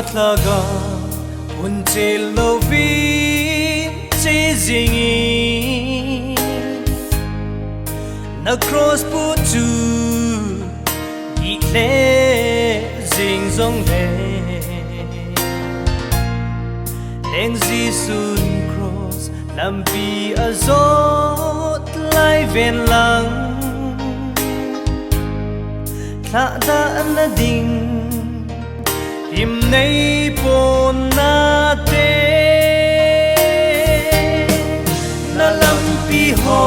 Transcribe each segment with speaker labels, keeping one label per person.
Speaker 1: tlaga until loving chasing na cross put to le zing zong le leng zi sun cross lampi azot lai ven lang tha da na ding him nei pon na te na lampi ho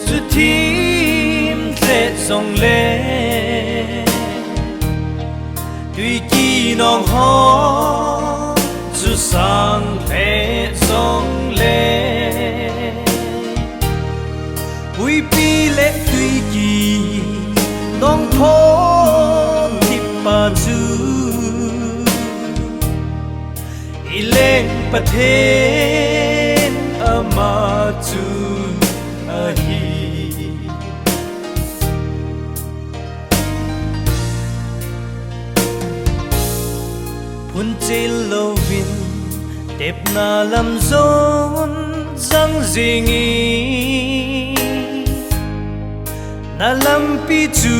Speaker 1: zu tim tle zong le tuy ki nong ho zu sang le zong le hui pi le tuy ki nong tho tip pa zu ileng pathen ama zu ahi hun chil lovin tep na lam zon zang zingi na lampi chu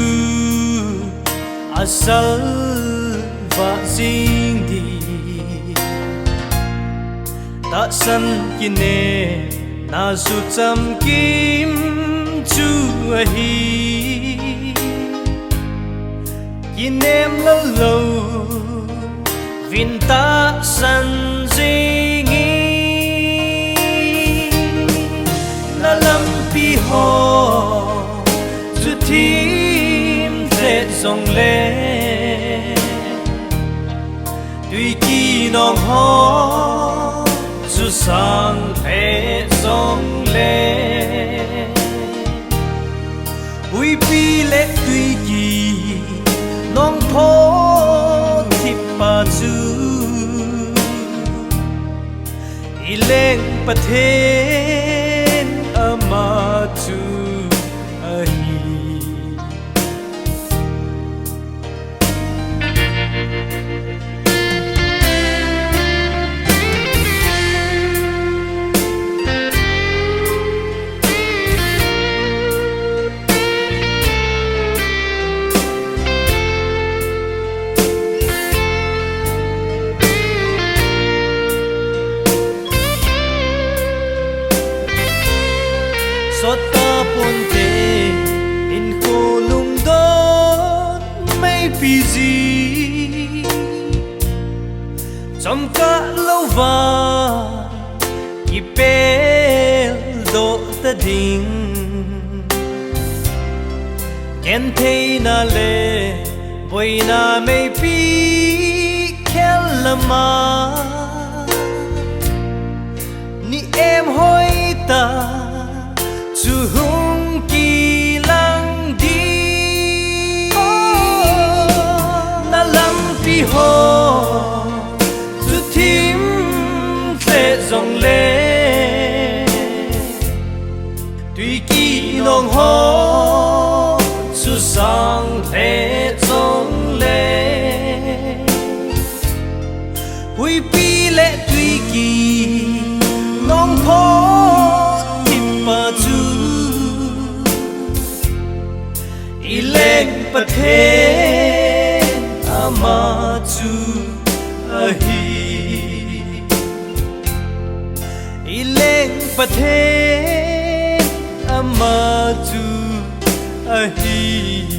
Speaker 1: asal va zing di ta san kine na su cham kim chu hi kinem lo lo vin ta san zingi na lampi ho zu tim tle zong le tuy ki nong ho zu sang pe zong le hui pi le tuy ki nong pho thip pa zu ileng pathen ama chu ahi sota ponte in kolung don mai pizi chom ka lova ipel do ta ding ken thei na le boy na mai pi khel lama ni em hoi ta zu hung ki lang di na lampi ho zu tim tle zong le tuy ki nong ho zu sang tle zong le hui pi le tuy ki nong ho ileng pathen ama chu ahi ileng pathen ama chu ahi